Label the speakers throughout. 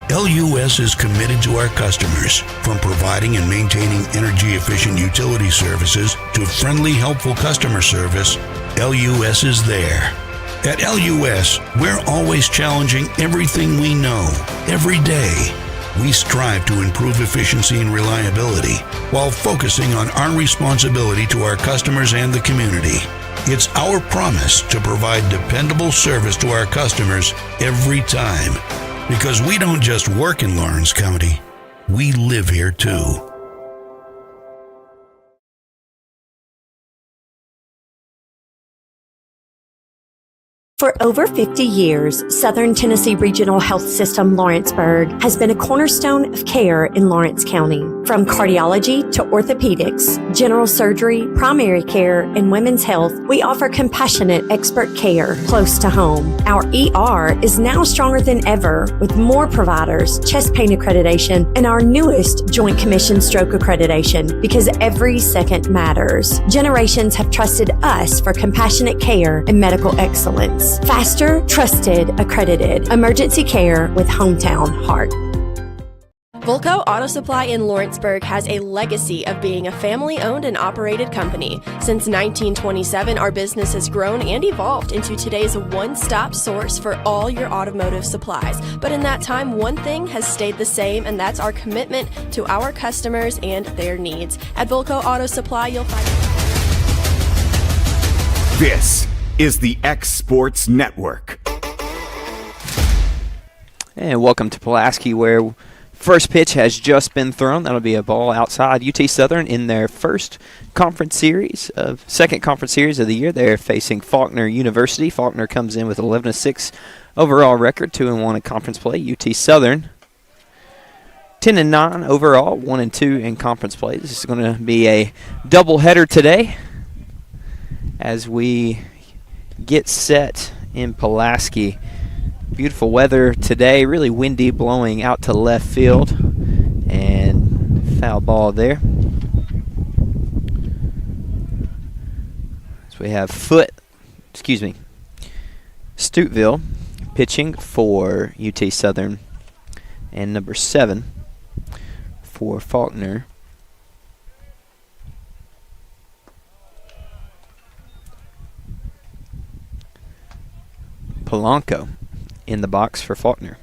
Speaker 1: LUS is committed to our customers, from providing and maintaining energy-efficient utility services to friendly, helpful customer service. LUS is there. At LUS, we're always challenging everything we know, every day. We strive to improve efficiency and reliability while focusing on our responsibility to our customers and the community. It's our promise to provide dependable service to our customers every time. Because we don't just work in Lawrence County, we live here too.
Speaker 2: For over 50 years, Southern Tennessee Regional Health System Lawrenceburg has been a cornerstone of care in Lawrence County. From cardiology to orthopedics, general surgery, primary care, and women's health, we offer compassionate expert care close to home. Our ER is now stronger than ever with more providers, chest pain accreditation, and our newest Joint Commission stroke accreditation, because every second matters. Generations have trusted us for compassionate care and medical excellence. Faster, trusted, accredited emergency care with hometown heart.
Speaker 3: Volco Auto Supply in Lawrenceburg has a legacy of being a family-owned and operated company. Since 1927, our business has grown and evolved into today's one-stop source for all your automotive supplies. But in that time, one thing has stayed the same, and that's our commitment to our customers and their needs. At Volco Auto Supply, you'll find...
Speaker 4: This is the X Sports Network.
Speaker 5: And welcome to Pulaski, where first pitch has just been thrown. That'll be a ball outside. UT Southern in their second conference series of the year. They're facing Faulkner University. Faulkner comes in with 11-6 overall record, 2-1 in conference play. UT Southern 10-9 overall, 1-2 in conference play. This is going to be a doubleheader today as we get set in Pulaski. Beautiful weather today, really windy, blowing out to left field, and foul ball there. So we have Stuteville pitching for UT Southern, and number 7 for Faulkner. Polanco in the box for Faulkner.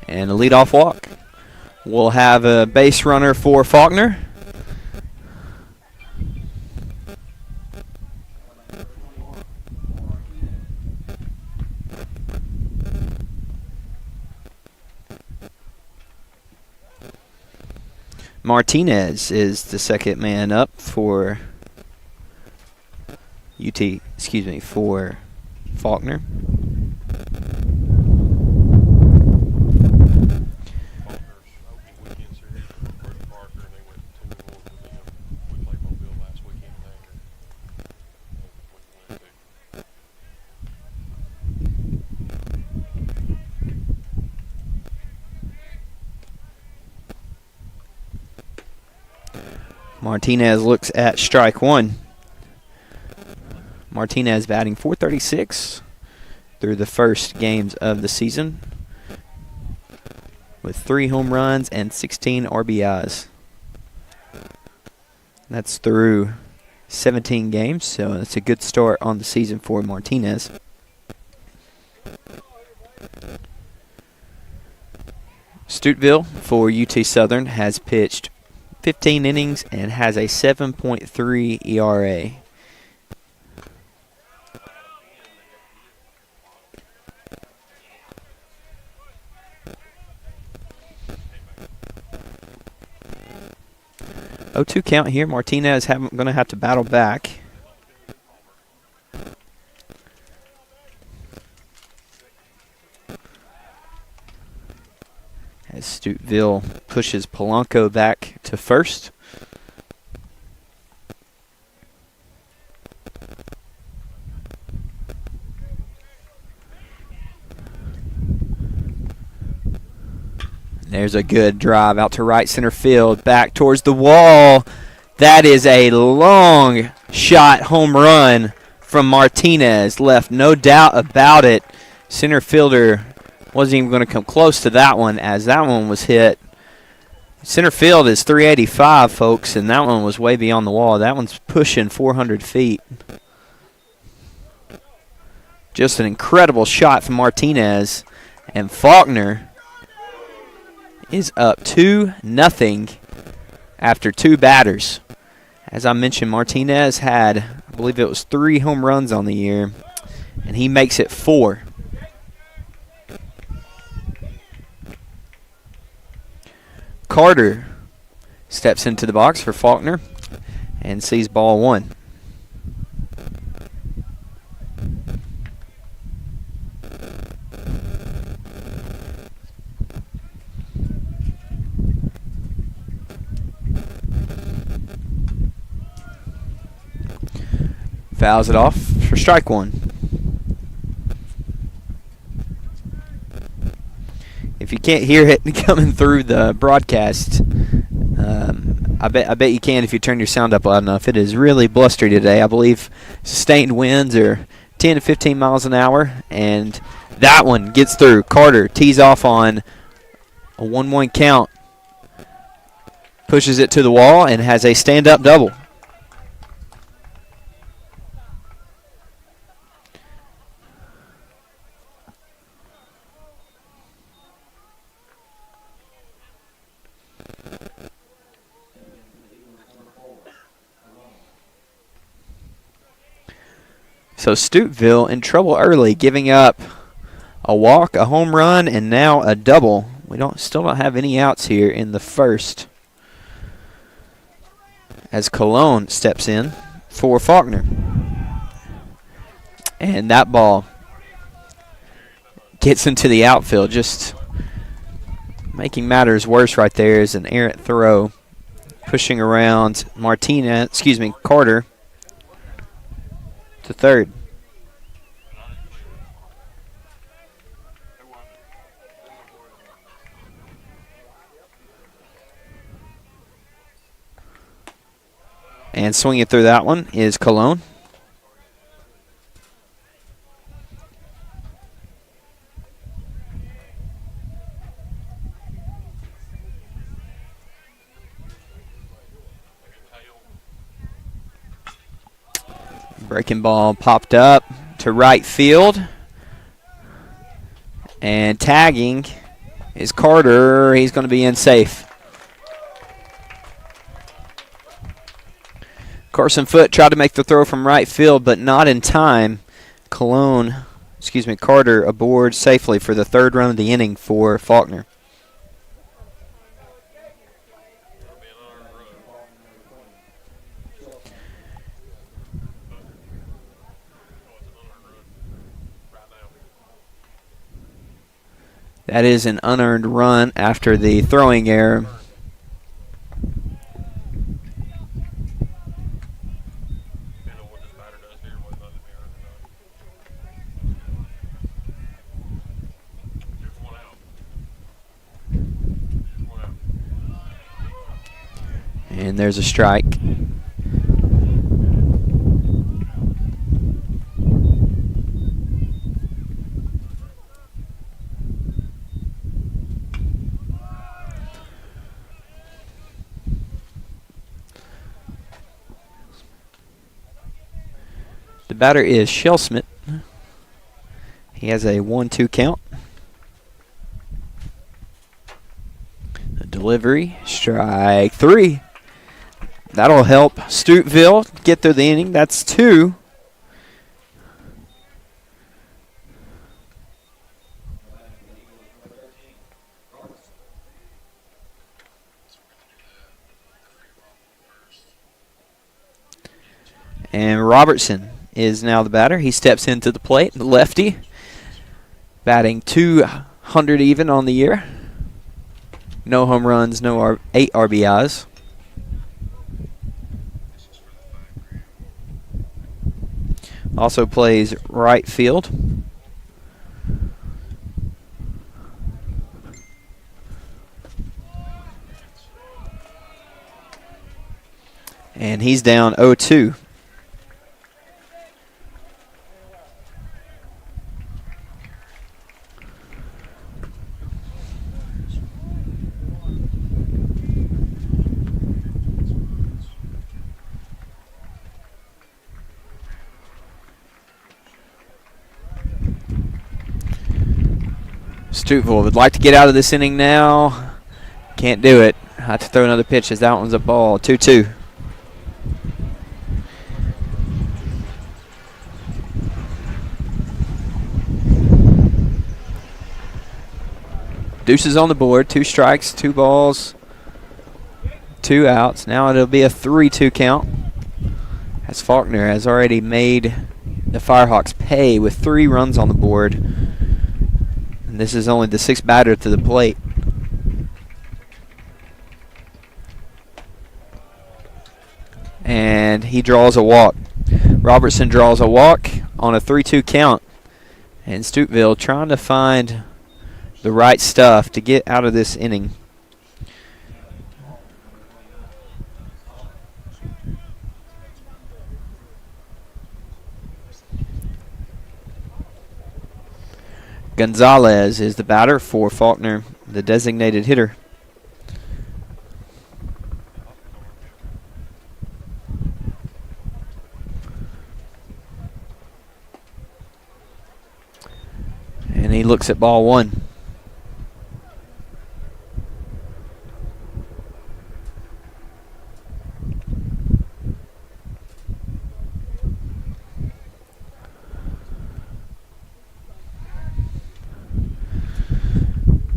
Speaker 5: And a leadoff walk. We'll have a base runner for Faulkner. Martinez is the second man up for for Faulkner. Martinez looks at strike one. Martinez batting .436 through the first games of the season with 3 home runs and 16 RBIs. That's through 17 games, so that's a good start on the season for Martinez. Stuteville for UT Southern has pitched 15 innings and has a 7.3 ERA. Oh, 2 count here. Martinez going to have to battle back. As Stuteville pushes Polanco back to first. There's a good drive out to right center field, back towards the wall. That is a long shot home run from Martinez. Left no doubt about it. Center fielder wasn't even going to come close to that one as that one was hit. Center field is 385, folks, and that one was way beyond the wall. That one's pushing 400 feet. Just an incredible shot from Martinez. And Faulkner is up 2-0 after 2 batters. As I mentioned, Martinez had, I believe it was 3 home runs on the year, and he makes it 4. Carter steps into the box for Faulkner and sees ball 1. Fouls it off for strike 1. If you can't hear it coming through the broadcast, I bet you can if you turn your sound up loud enough. It is really blustery today. I believe sustained winds are 10 to 15 miles an hour, and that one gets through. Carter tees off on a 1-1 count, pushes it to the wall, and has a stand-up double. So Stuteville in trouble early, giving up a walk, a home run, and now a double. We still don't have any outs here in the first, as Cologne steps in for Faulkner. And that ball gets into the outfield, just making matters worse right there is an errant throw, pushing around Carter to third. And swinging through that one is Cologne. Breaking ball popped up to right field. And tagging is Carter. He's going to be in safe. Carson Foote tried to make the throw from right field, but not in time. Carter aboard safely for the 3rd run of the inning for Faulkner. That is an unearned run after the throwing error. And there's a strike. The batter is Shellsmith. He has a 1-2 count. A delivery, strike 3. That'll help Stuteville get through the inning. That's 2. And Robertson is now the batter. He steps into the plate, the lefty, batting 200 even on the year. No home runs, 8 RBIs. Also plays right field. And he's down 0-2. Stuteville would like to get out of this inning now. Can't do it. Have to throw another pitch as that one's a ball. 2-2. Deuces on the board. 2 strikes, 2 balls, 2 outs. Now it'll be a 3-2 count, as Faulkner has already made the Firehawks pay with 3 runs on the board. And this is only the 6th batter to the plate. And he draws a walk. Robertson draws a walk on a 3-2 count. And Stuteville trying to find the right stuff to get out of this inning. Gonzalez is the batter for Faulkner, the designated hitter. And he looks at ball 1.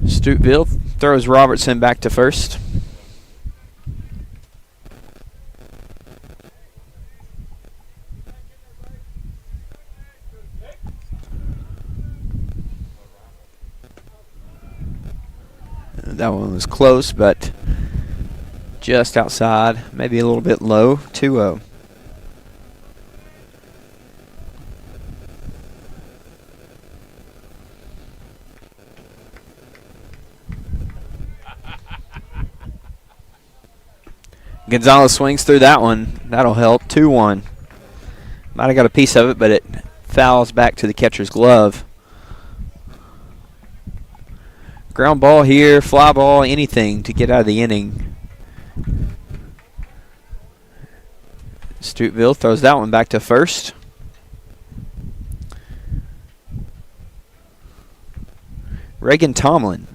Speaker 5: Stuteville throws Robertson back to first. That one was close, but just outside, maybe a little bit low. 2-0. Gonzalez swings through that one. That'll help. 2-1. Might have got a piece of it, but it fouls back to the catcher's glove. Ground ball here, fly ball, anything to get out of the inning. Stuteville throws that one back to first. Reagan Tomlin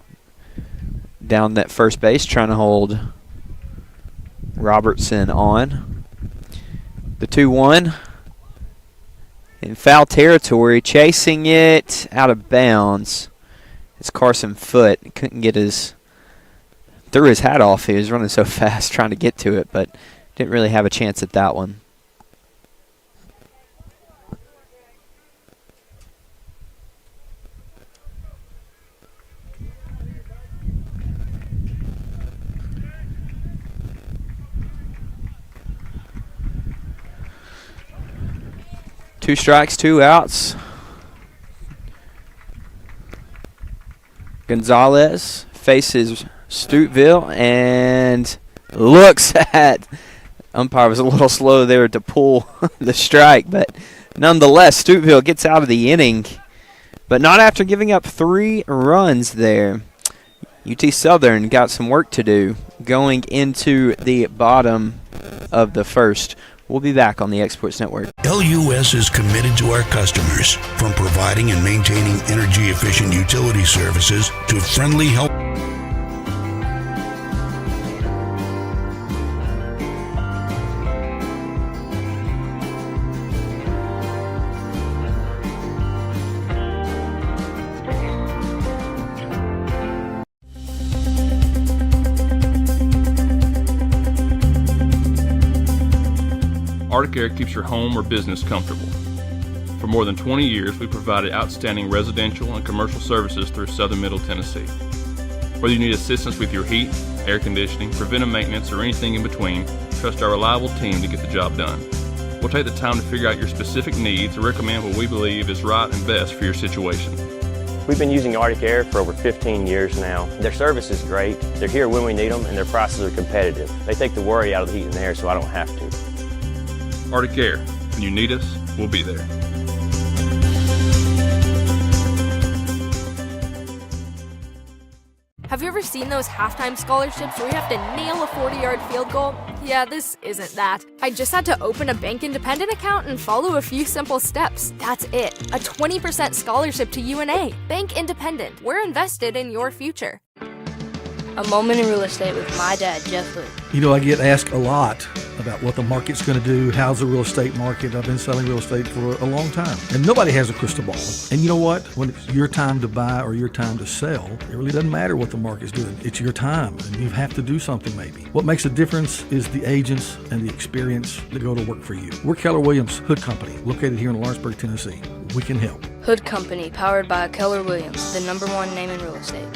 Speaker 5: down that first base trying to hold Robertson on. The 2-1 in foul territory, chasing it out of bounds. It's Carson Foote. He couldn't get threw his hat off. He was running so fast trying to get to it, but didn't really have a chance at that one. Two strikes, 2 outs. Gonzalez faces Stuteville and looks at. Umpire was a little slow there to pull the strike, but nonetheless, Stuteville gets out of the inning, but not after giving up 3 runs there. UT Southern got some work to do going into the bottom of the first. We'll be back on the Exports Network.
Speaker 1: LUS is committed to our customers, from providing and maintaining energy-efficient utility services to friendly help.
Speaker 6: Arctic Air keeps your home or business comfortable. For more than 20 years, we provided outstanding residential and commercial services through Southern Middle Tennessee. Whether you need assistance with your heat, air conditioning, preventive maintenance, or anything in between, trust our reliable team to get the job done. We'll take the time to figure out your specific needs and recommend what we believe is right and best for your situation.
Speaker 7: We've been using Arctic Air for over 15 years now. Their service is great. They're here when we need them, and their prices are competitive. They take the worry out of the heat and air, so I don't have to.
Speaker 6: Arctic Air. When you need us, we'll be there.
Speaker 8: Have you ever seen those halftime scholarships where you have to nail a 40-yard field goal? Yeah, this isn't that. I just had to open a Bank Independent account and follow a few simple steps. That's it. A 20% scholarship to UNA. Bank Independent. We're invested in your future.
Speaker 9: A moment in real estate with my dad, Jeff Hood.
Speaker 10: You know, I get asked a lot about what the market's going to do. How's the real estate market? I've been selling real estate for a long time. And nobody has a crystal ball. And you know what? When it's your time to buy or your time to sell, it really doesn't matter what the market's doing. It's your time, and you have to do something maybe. What makes a difference is the agents and the experience that go to work for you. We're Keller Williams Hood Company, located here in Lawrenceburg, Tennessee. We can help.
Speaker 9: Hood Company, powered by Keller Williams, the #1 name in real estate.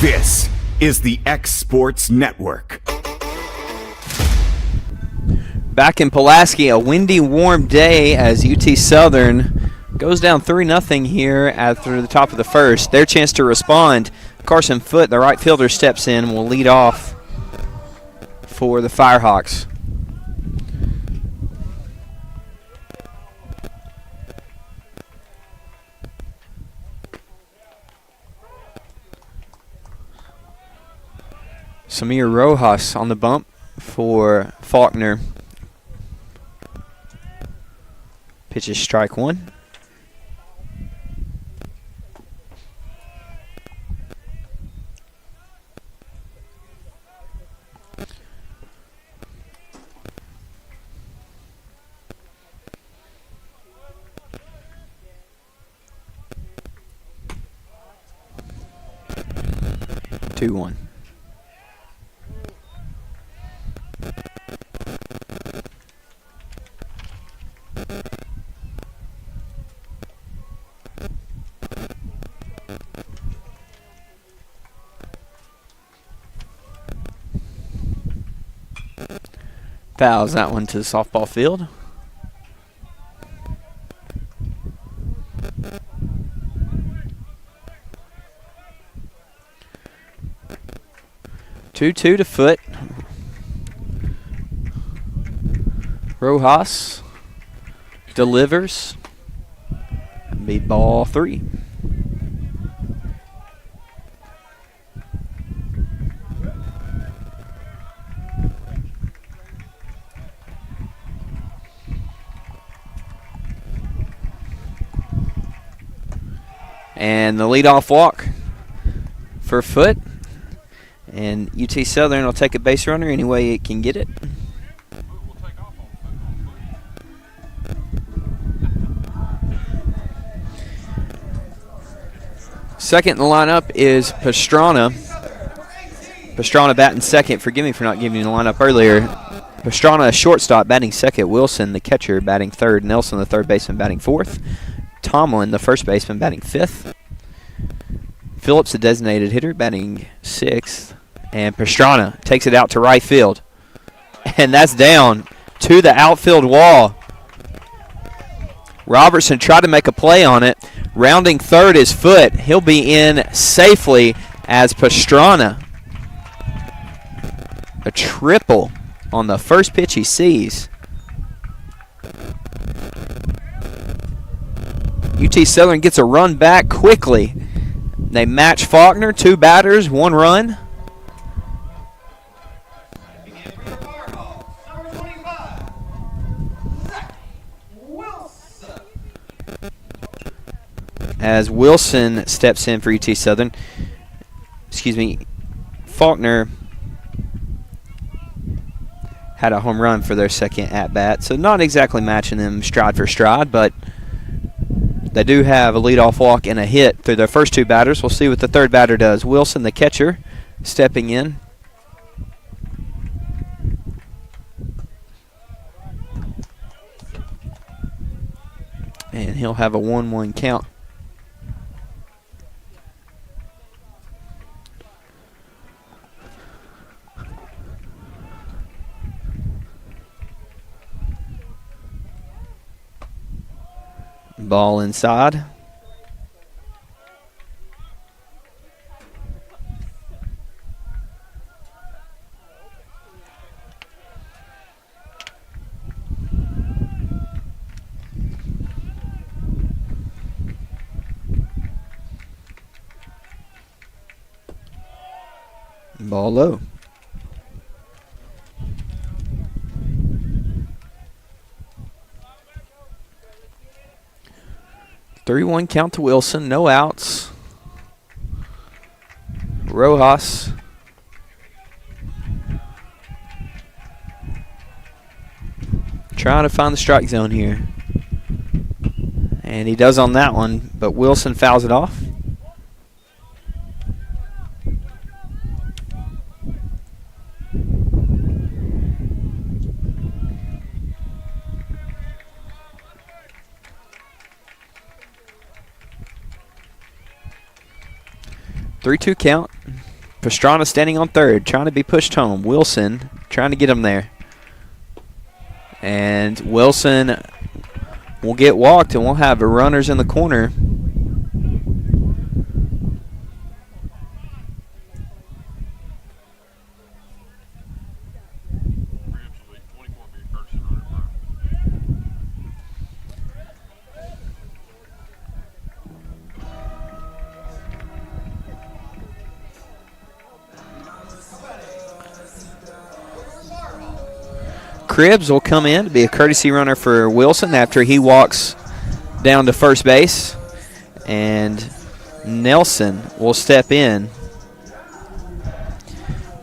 Speaker 4: This is the X Sports Network.
Speaker 5: Back in Pulaski, a windy, warm day as UT Southern goes down 3-0 here after the top of the first. Their chance to respond. Carson Foote, the right fielder, steps in and will lead off for the Firehawks. Samir Rojas on the bump for Faulkner. Pitches strike one. Two one. Fouls that one to the softball field. Two to Foote. Rojas delivers. Be ball 3. And the leadoff walk for Foote. And UT Southern will take a base runner any way it can get it. Second in the lineup is Pastrana. Pastrana batting second. Forgive me for not giving you the lineup earlier. Pastrana, a shortstop, batting second. Wilson, the catcher, batting third. Nelson, the third baseman, batting fourth. Tomlin, the first baseman, batting fifth. Phillips, the designated hitter, batting sixth. And Pastrana takes it out to right field. And that's down to the outfield wall. Robertson tried to make a play on it. Rounding third is Foote. He'll be in safely as Pastrana. A triple on the first pitch he sees. UT Southern gets a run back quickly. They match Faulkner, 2 batters, 1 run. As Wilson steps in for UT Southern. Faulkner had a home run for their second at-bat, so not exactly matching them stride for stride, but they do have a leadoff walk and a hit through their first 2 batters. We'll see what the third batter does. Wilson, the catcher, stepping in. And he'll have a 1-1 count. Ball inside. Ball low. Three-one count to Wilson. No outs. Rojas. Trying to find the strike zone here. And he does on that one, but Wilson fouls it off. Three-two count. Pastrana standing on third, trying to be pushed home. Wilson trying to get him there. And Wilson will get walked, and we'll have runners in the corner. Cribbs will come in to be a courtesy runner for Wilson after he walks down to first base. And Nelson will step in,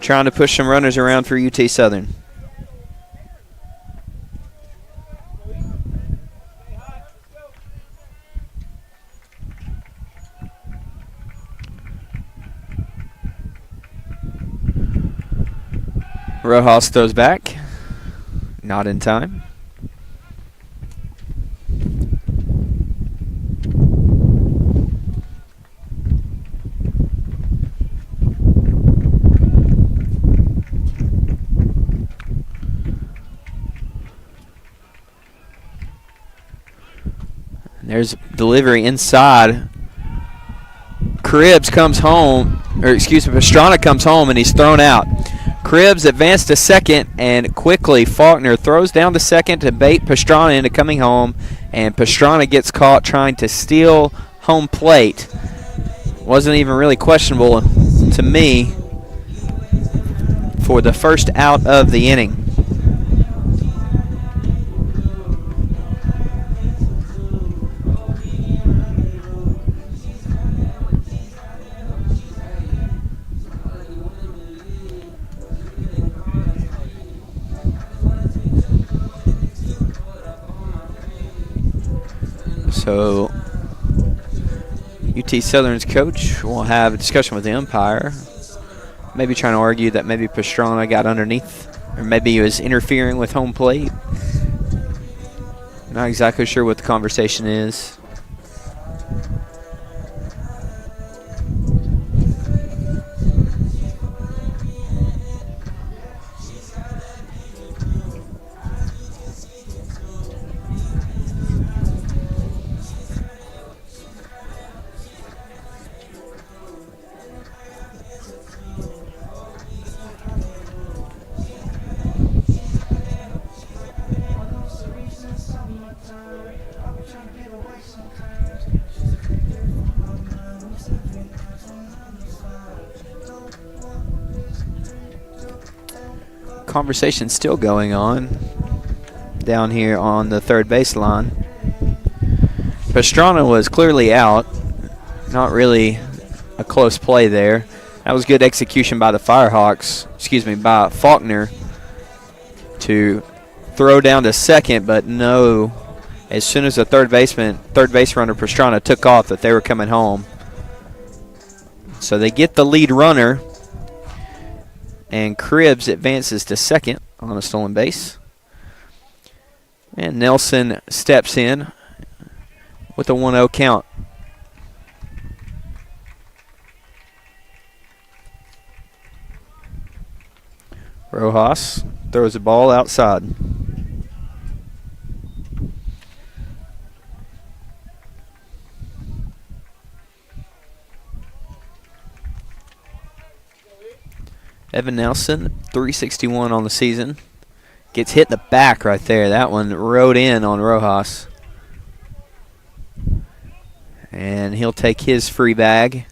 Speaker 5: trying to push some runners around for UT Southern. Rojas throws back. Not in time. There's delivery inside. Cribbs comes home, or excuse me, Pastrana comes home and he's thrown out. Cribbs advanced to second, and quickly Faulkner throws down to second to bait Pastrana into coming home, and Pastrana gets caught trying to steal home plate. Wasn't even really questionable to me for the first out of the inning. So UT Southern's coach will have a discussion with the umpire, maybe trying to argue that maybe Pastrana got underneath, or maybe he was interfering with home plate. Not exactly sure what the conversation is. Conversation still going on down here on the third baseline. Pastrana was clearly out. Not really a close play there. That was good execution by the Firehawks, by Faulkner to throw down to second, but no, as soon as the third base runner Pastrana took off, that they were coming home. So they get the lead runner, and Cribbs advances to second on a stolen base. And Nelson steps in with a 1-0 count. Rojas throws the ball outside. Evan Nelson, 361 on the season. Gets hit in the back right there. That one rode in on Rojas. And he'll take his free bag.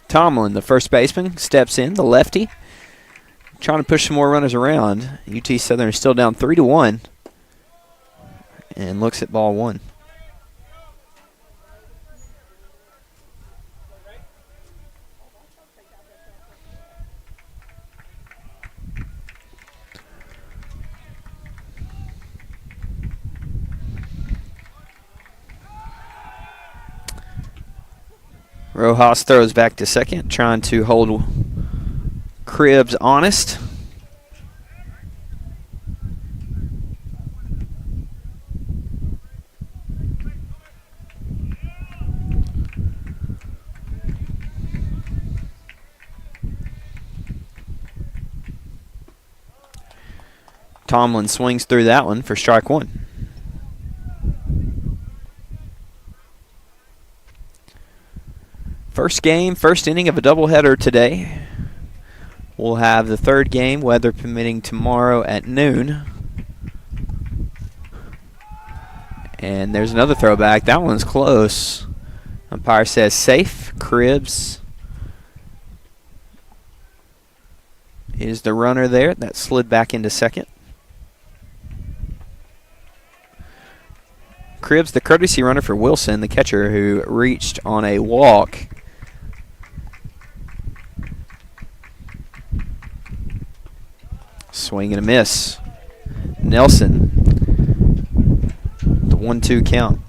Speaker 5: Tomlin, the first baseman, steps in, the lefty, trying to push some more runners around. UT Southern is still down 3-1 and looks at ball one. Rojas throws back to second, trying to hold Cribbs honest. Tomlin swings through that one for strike one. First game, first inning of a doubleheader today. We'll have the third game, weather permitting, tomorrow at noon. And there's another throwback. That one's close. Umpire says safe. Cribbs is the runner there. That slid back into second. Cribbs, the courtesy runner for Wilson, the catcher, who reached on a walk. Swing and a miss. Nelson, the 1-2 count.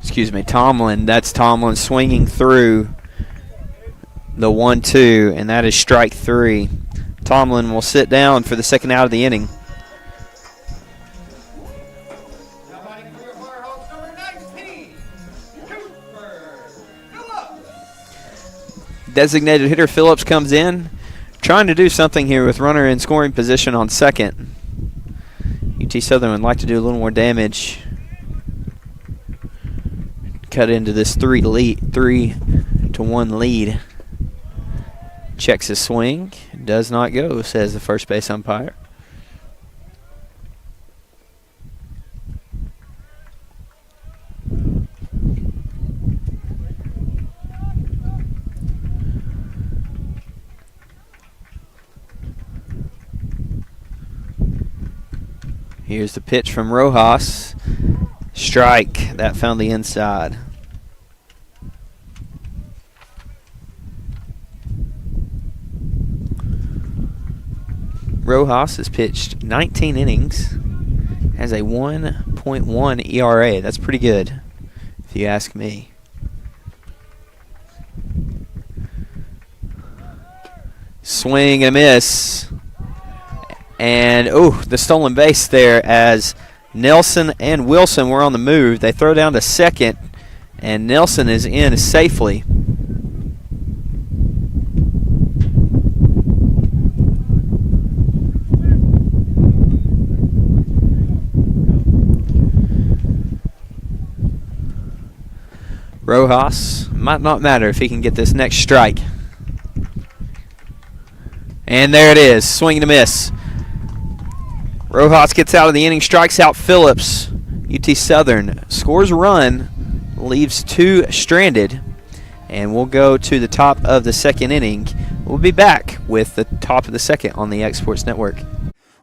Speaker 5: Excuse me, Tomlin. That's Tomlin swinging through the 1-2, and that is strike three. Tomlin will sit down for the second out of the inning. Designated hitter Phillips comes in, trying to do something here with runner in scoring position on second. UT Southern would like to do a little more damage. Cut into this 3-1 lead. Checks his swing. Does not go, says the first base umpire. Here's the pitch from Rojas. Strike. That found the inside. Rojas has pitched 19 innings, has a 1.1 ERA. That's pretty good, if you ask me. Swing and a miss. And, the stolen base there as Nelson and Wilson were on the move. They throw down to second, and Nelson is in safely. Rojas might not matter if he can get this next strike. And there it is, swing and a miss. Rojas gets out of the inning, strikes out Phillips. UT Southern scores a run, leaves two stranded, and we'll go to the top of the second inning. We'll be back with the top of the second on the X Sports Network.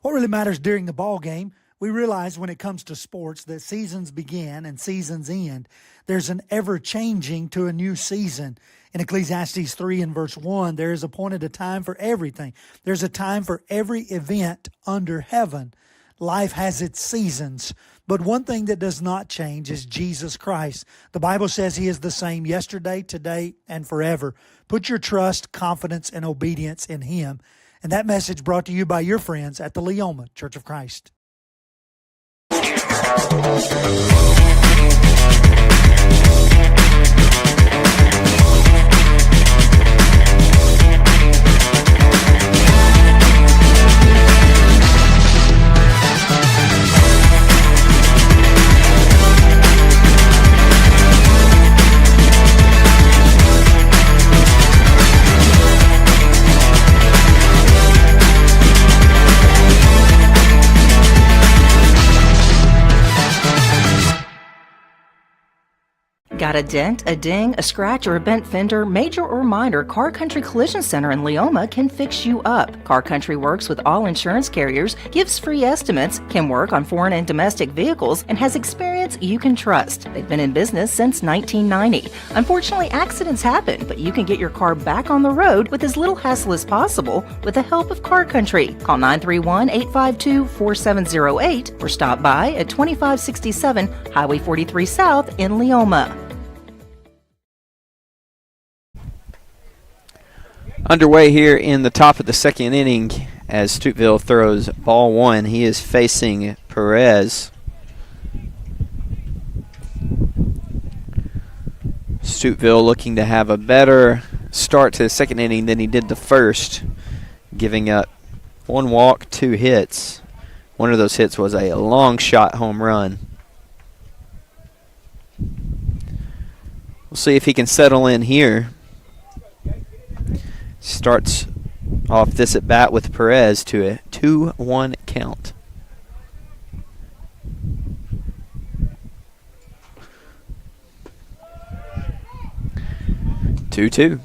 Speaker 11: What really matters during the ball game, we realize when it comes to sports that seasons begin and seasons end. There's an ever-changing to a new season. In Ecclesiastes 3 and verse 1, there is appointed a time for everything. There's a time for every event under heaven. life has its seasons. But one thing that does not change is Jesus Christ. The Bible says he is the same yesterday, today, and forever. Put your trust, confidence, and obedience in him. And that message brought to you by your friends at the Leoma Church of Christ.
Speaker 12: Got a dent, a ding, a scratch, or a bent fender? Major or minor, Car Country Collision Center in Leoma can fix you up. Car Country works with all insurance carriers, gives free estimates, can work on foreign and domestic vehicles, and has experience you can trust. They've been in business since 1990. Unfortunately, accidents happen, but you can get your car back on the road with as little hassle as possible with the help of Car Country. Call 931-852-4708 or stop by at 2567 Highway 43 South in Leoma.
Speaker 5: Underway here in the top of the second inning as Stuteville throws ball one. He is facing Perez. Stuteville looking to have a better start to the second inning than he did the first, giving up one walk, 2 hits. One of those hits was a long shot home run. We'll see if he can settle in here. Starts off this at bat with Perez to a 2-1 count. Two.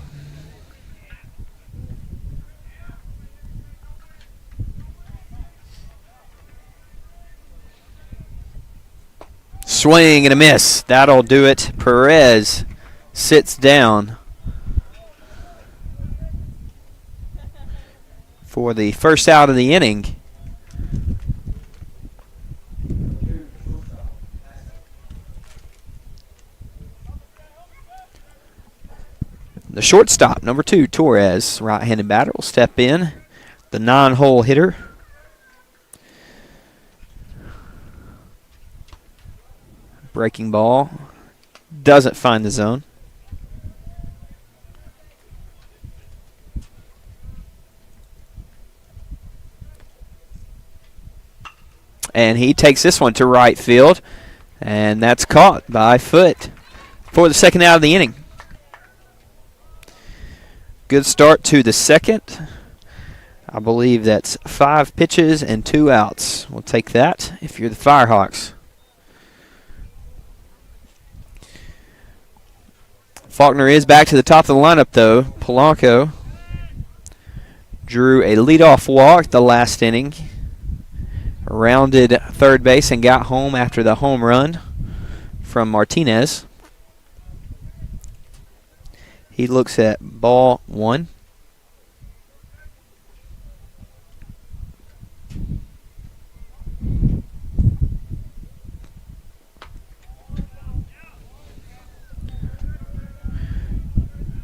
Speaker 5: Swing and a miss. That'll do it. Perez sits down for the first out of the inning. The shortstop, number 2, Torres, right-handed batter, will step in. The 9-hole hitter. Breaking ball. Doesn't find the zone. And he takes this one to right field. And that's caught by Foot for the second out of the inning. Good start to the second. I believe that's 5 pitches and 2 outs. We'll take that if you're the Firehawks. Faulkner is back to the top of the lineup, though. Polanco drew a leadoff walk the last inning. Rounded third base and got home after the home run from Martinez. He looks at ball 1.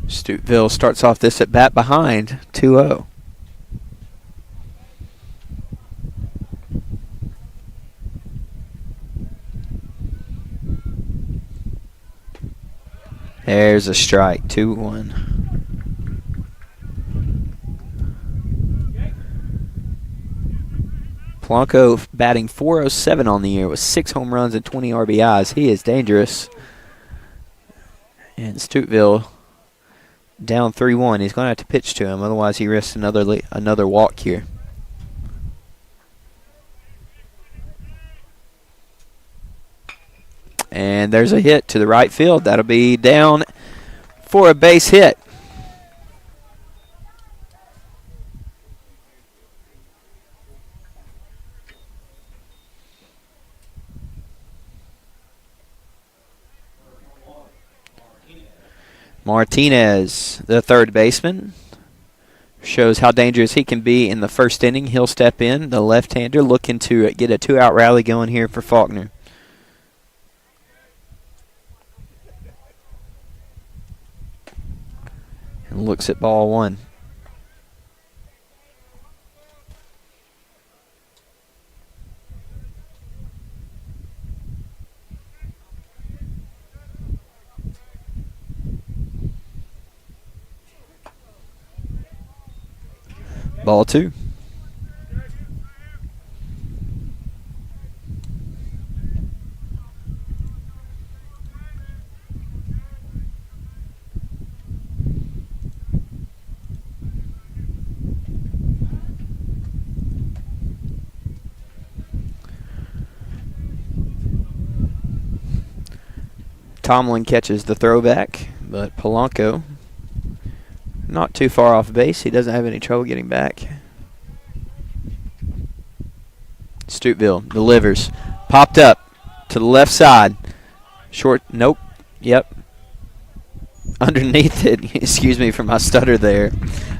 Speaker 5: Stuteville starts off this at bat behind 2-0. There's a strike, 2-1. Polanco batting .407 on the year with 6 home runs and 20 RBIs. He is dangerous. And Stuteville down 3-1. He's going to have to pitch to him, otherwise he risks another walk here. And there's a hit to the right field. That'll be down for a base hit. Martinez, the third baseman, shows how dangerous he can be in the first inning. He'll step in, the left-hander, looking to get a 2-out rally going here for Faulkner. And looks at ball 1. Ball 2. Tomlin catches the throwback, but Polanco not too far off base. He doesn't have any trouble getting back. Stuteville delivers. Popped up to the left side. Short, nope, yep. Underneath it, excuse me for my stutter there.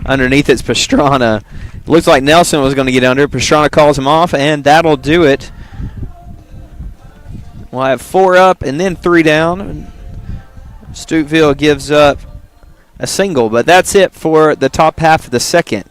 Speaker 5: Underneath it's Pastrana. Looks like Nelson was going to get under. Pastrana calls him off, and that'll do it. We'll have 4 up and then 3 down. Stuteville gives up a single, but that's it for the top half of the second.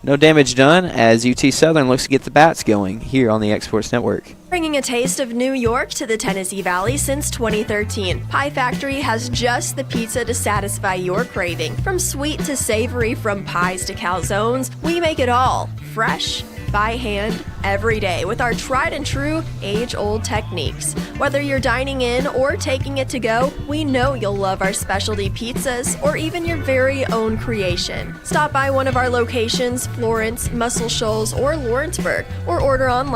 Speaker 5: No damage done as UT Southern looks to get the bats going here on the X-Sports Network.
Speaker 3: Bringing a taste of New York to the Tennessee Valley since 2013, Pie Factory has just the pizza to satisfy your craving. From sweet to savory, from pies to calzones, we make it all fresh, by hand, every day with our tried and true age-old techniques. Whether you're dining in or taking it to go, we know you'll love our specialty pizzas or even your very own creation. Stop by one of our locations, Florence, Muscle Shoals, or Lawrenceburg, or order online